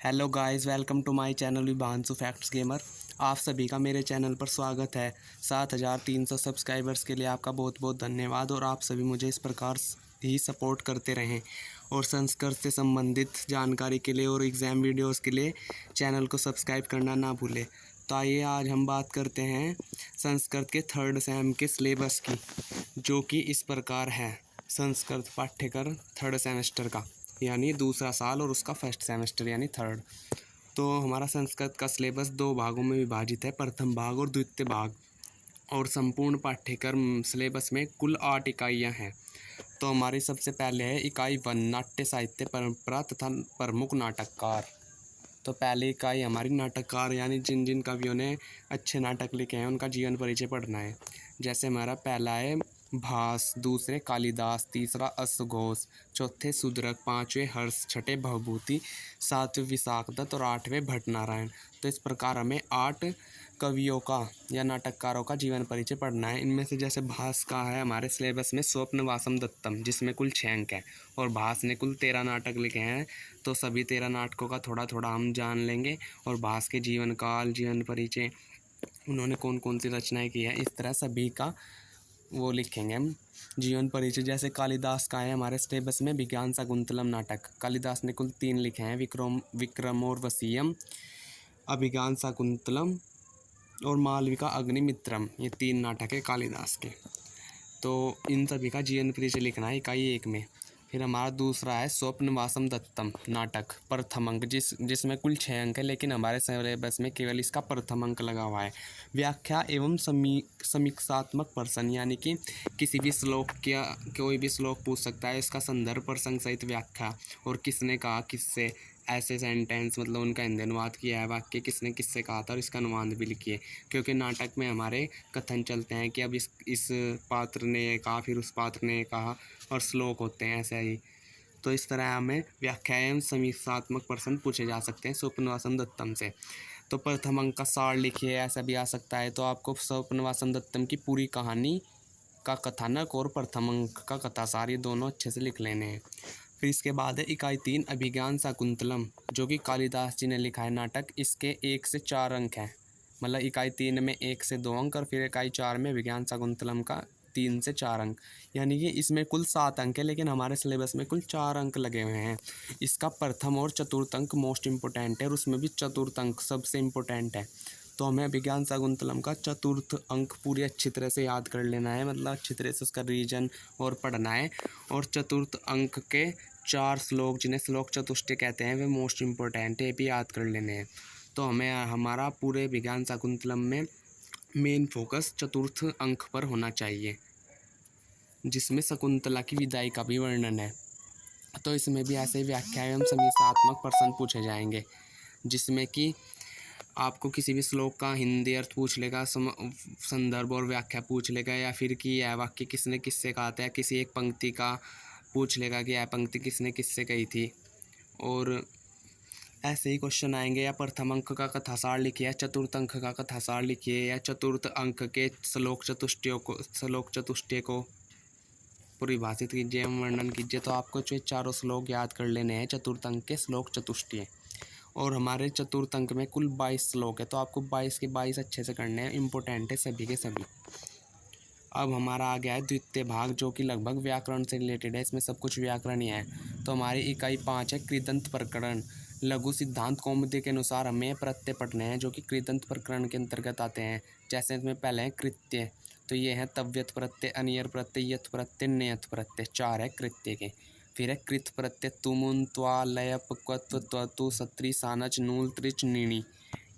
Hello guys, welcome to my channel Vibhanshu facts gamer. आप सभी का मेरे चैनल पर स्वागत है। 7300 सब्सक्राइबर्स के लिए आपका बहुत बहुत धन्यवाद और आप सभी मुझे इस प्रकार ही सपोर्ट करते रहें। और संस्कृत से संबंधित जानकारी के लिए और एग्ज़ाम वीडियोस के लिए चैनल को सब्सक्राइब करना ना भूलें। तो आइए आज हम बात करते हैं संस्कृत के थर्ड सेम के सिलेबस की, जो कि इस प्रकार है। संस्कृत पाठ्यक्रम थर्ड सेमेस्टर का यानी दूसरा साल और उसका फर्स्ट सेमेस्टर यानी थर्ड। तो हमारा संस्कृत का सिलेबस दो भागों में विभाजित है, प्रथम भाग और द्वितीय भाग। और संपूर्ण पाठ्यक्रम सिलेबस में कुल 8 इकाइयाँ हैं। तो हमारी सबसे पहले है इकाई 1, नाट्य साहित्य परंपरा तथा प्रमुख नाटककार। तो पहली इकाई हमारी नाटककार यानी जिन जिन कवियों ने अच्छे नाटक लिखे हैं उनका जीवन परिचय पढ़ना है। जैसे हमारा पहला है भास, दूसरे कालिदास, तीसरा असघोष, चौथे शूद्रक, पांचवें हर्ष, छठे भवभूति, सातवें विशाखदत्त और आठवें भट्टनारायण। तो इस प्रकार हमें 8 कवियों का या नाटककारों का जीवन परिचय पढ़ना है। इनमें से जैसे भास का है हमारे सिलेबस में स्वप्नवासम दत्तम, जिसमें कुल 6 अंक हैं और भास ने कुल 13 नाटक लिखे हैं। तो सभी 13 नाटकों का थोड़ा थोड़ा हम जान लेंगे और भास के जीवन काल, जीवन परिचय, उन्होंने कौन कौन सी रचनाएं की है, इस तरह सभी का वो लिखेंगे हम जीवन परिचय। जैसे कालिदास का है हमारे सिलेबस में विज्ञान शाकुंतलम नाटक। कालिदास ने कुल 3 लिखे हैं, विक्रमोर्वशीयम, अभिज्ञान शाकुंतलम और मालविका अग्निमित्रम। ये 3 नाटक है कालिदास के। तो इन सभी का जीवन परिचय लिखना है इकाई 1 में। फिर हमारा दूसरा है स्वप्नवासम दत्तम नाटक, प्रथम अंक, जिसमें कुल 6 अंक है, लेकिन हमारे सिलेबस में केवल इसका प्रथम अंक लगा हुआ है। व्याख्या एवं समीक्षात्मक प्रश्न, यानी कि किसी भी श्लोक का कोई भी श्लोक पूछ सकता है, इसका संदर्भ प्रसंग सहित व्याख्या और किसने कहा किससे, ऐसे सेंटेंस मतलब उनका हिंदी अनुवाद किया है, वाक्य किसने किससे कहा था और इसका अनुवाद भी लिखिए। क्योंकि नाटक में हमारे कथन चलते हैं कि अब इस पात्र ने कहा, फिर उस पात्र ने कहा, और श्लोक होते हैं ऐसे ही। तो इस तरह हमें व्याख्या एवं समीक्षात्मक प्रश्न पूछे जा सकते हैं स्वप्नवासम दत्तम से। तो प्रथम अंक का सार लिखिए, ऐसा भी आ सकता है। तो आपको स्वप्नवासम दत्तम की पूरी कहानी का कथानक और प्रथम अंक का कथासार, ये दोनों अच्छे से लिख लेने हैं। फिर इसके बाद है इकाई 3 अभिज्ञान शाकुंतलम, जो कि कालिदास जी ने लिखा है नाटक। इसके 1 से 4 अंक हैं, मतलब इकाई 3 में 1 से 2 अंक और फिर इकाई 4 में विज्ञान शाकुंतलम का 3 से 4 अंक, यानी कि इसमें कुल 7 अंक है, लेकिन हमारे सिलेबस में कुल 4 अंक लगे हुए हैं। इसका प्रथम और चतुर्थ अंक मोस्ट इम्पोर्टेंट है और उसमें भी चतुर्थ अंक सबसे इम्पोर्टेंट है। तो हमें अभिज्ञान शाकुंतलम का चतुर्थ अंक पूरी अच्छी तरह से याद कर लेना है, मतलब अच्छी तरह से उसका रीजन और पढ़ना है। और चतुर्थ अंक के 4 श्लोक, जिन्हें श्लोक चतुष्टय कहते हैं, वे मोस्ट इम्पोर्टेंट है, ये भी याद कर लेने हैं। तो हमें हमारा पूरे विज्ञान शाकुंतलम में मेन फोकस चतुर्थ अंक पर होना चाहिए, जिसमें शकुंतला की विदाई का भी वर्णन है। तो इसमें भी ऐसे व्याख्या एवं समीक्षात्मक प्रश्न पूछे जाएंगे, जिसमें कि आपको किसी भी श्लोक का हिंदी अर्थ पूछ लेगा, संदर्भ और व्याख्या पूछ लेगा, या फिर कि यह वाक्य किसने किससे कहा था, किसी एक पंक्ति का पूछ लेगा कि यह पंक्ति किसने किससे कही थी। और ऐसे ही क्वेश्चन आएंगे, या प्रथम अंक का कथासार लिखिए, या चतुर्थ अंक का कथासार लिखिए, या चतुर्थ अंक के श्लोक चतुष्टय को परिभाषित कीजिए एवं वर्णन कीजिए। तो आपको जो 4 श्लोक याद कर लेने हैं चतुर्थ अंक के श्लोक चतुष्टय। और हमारे चतुर्थ अंक में कुल 22 श्लोक है, तो आपको 22 के 22 अच्छे से करने हैं, इम्पोर्टेंट है सभी के सभी। अब हमारा आ गया है द्वितीय भाग, जो कि लगभग व्याकरण से रिलेटेड है, इसमें सब कुछ व्याकरण ही है। तो हमारी इकाई 5 है कृदंत प्रकरण। लघु सिद्धांत कौमुदी के अनुसार हमें प्रत्यय पढ़ने हैं, जो कि कृदंत प्रकरण के अंतर्गत आते हैं। जैसे इसमें पहले है कृत्य, तो ये है तव्यत प्रत्यय, अनियर प्रत्यय, यथ प्रत्यय, नयथ प्रत्यय, 4 है कृत्य के। फिर है कृत प्रत्यय, तुमुन, त्वा, लयप, क्वत्व, त्वतु, सत्री, सानच, नूल, त्रिच, नीणी,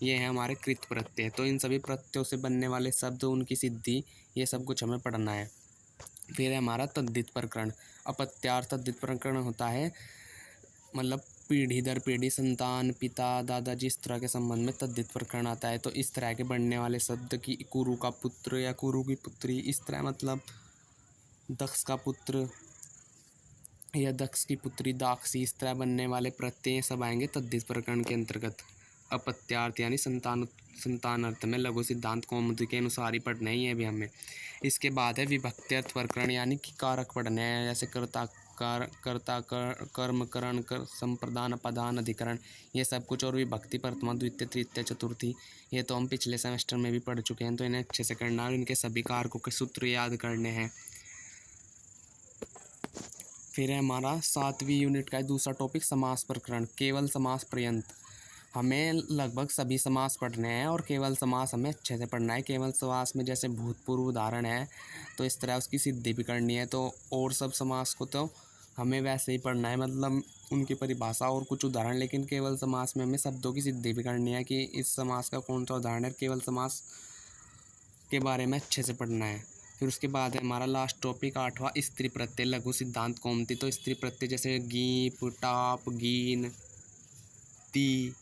ये है हमारे कृत प्रत्यय। तो इन सभी प्रत्ययों से बनने वाले शब्द, उनकी सिद्धि, ये सब कुछ हमें पढ़ना है। फिर है हमारा तद्धित प्रकरण। अपत्यार्थ तद्धित प्रकरण होता है, मतलब पीढ़ी दर पीढ़ी, संतान, पिता, दादाजी, इस तरह के संबंध में तद्धित प्रकरण आता है। तो इस तरह के बनने वाले शब्द की कुरु का पुत्र या कुरु की पुत्री, इस तरह मतलब दक्ष का पुत्र या दक्ष की पुत्री दाक्षी, इस तरह बनने वाले प्रत्यय सब आएंगे तद्धित प्रकरण के अंतर्गत। अपत्यार्थ यानी संतान अर्थ में लघु सिद्धांत कौमुदी के अनुसार ही पढ़ने हैं ये भी हमें। इसके बाद है विभक्ति अर्थ प्रकरण, यानी कि कारक पढ़ने हैं, जैसे कर्ता कर्ता कर्म करण कर संप्रदान पदान अधिकरण, ये सब कुछ, और भी भक्ति प्रथमा द्वितीय तृतीय चतुर्थी, ये तो हम पिछले सेमेस्टर में भी पढ़ चुके हैं, तो इन्हें अच्छे से करना है और इनके सभी कारकों के सूत्र याद करने हैं। फिर है हमारा 7वीं यूनिट का दूसरा टॉपिक समास प्रकरण, केवल समास पर्यंत। हमें लगभग सभी समास पढ़ने हैं और केवल समास हमें अच्छे से पढ़ना है। केवल समास में जैसे भूतपूर्व उदाहरण है तो इस तरह उसकी सिद्धि भी करनी है, तो और सब समास को तो हमें वैसे ही पढ़ना है, मतलब उनकी परिभाषा और कुछ उदाहरण, लेकिन केवल समास में हमें शब्दों की सिद्धि भी करनी है कि इस समास का कौन सा उदाहरण है। केवल समास के बारे में अच्छे से पढ़ना है। फिर उसके बाद है हमारा लास्ट टॉपिक 8वां, स्त्री प्रत्यय लघु सिद्धांत कौमुदी। तो स्त्री प्रत्यय जैसे गीप, टाप, गीन, ती,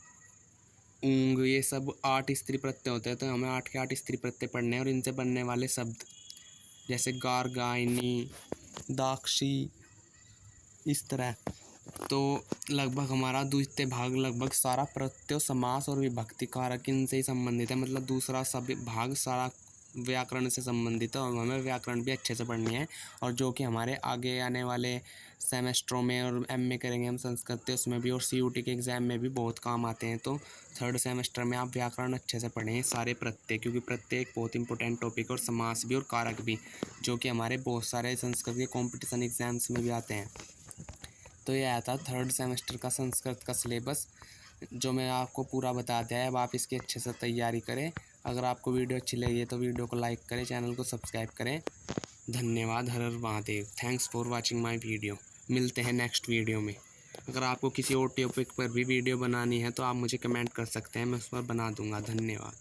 ऊंग, ये सब 8 स्त्री प्रत्यय होते हैं, तो हमें 8 के 8 स्त्री प्रत्यय पढ़ने हैं और इनसे बनने वाले शब्द जैसे गार्गायनी, दाक्षी, इस तरह। तो लगभग हमारा द्वितीय भाग लगभग सारा प्रत्यय, समास और विभक्ति कारक इनसे ही संबंधित है, मतलब दूसरा सभी भाग सारा व्याकरण से संबंधित है और हमें व्याकरण भी अच्छे से पढ़नी है, और जो कि हमारे आगे आने वाले सेमेस्टरों में और एमए करेंगे हम संस्कृत उसमें भी, और सीयूटी के एग्ज़ाम में भी बहुत काम आते हैं। तो 3rd सेमेस्टर में आप व्याकरण अच्छे से पढ़ें सारे प्रत्यय, क्योंकि प्रत्यय एक बहुत इंपॉर्टेंट टॉपिक और समास भी और कारक भी, जो कि हमारे बहुत सारे संस्कृत के कॉम्पिटिशन एग्ज़ाम्स में भी आते हैं। तो ये आया था 3rd सेमेस्टर का संस्कृत का सिलेबस, जो मैं आपको पूरा बता दिया है। अब आप इसकी अच्छे से तैयारी करें। अगर आपको वीडियो अच्छी लगी तो वीडियो को लाइक करें, चैनल को सब्सक्राइब करें। धन्यवाद। हर हर Mahadev. Thanks for watching my video. मिलते हैं नेक्स्ट वीडियो में। अगर आपको किसी और टॉपिक पर भी वीडियो बनानी है तो आप मुझे कमेंट कर सकते हैं, मैं उस पर बना दूंगा। धन्यवाद।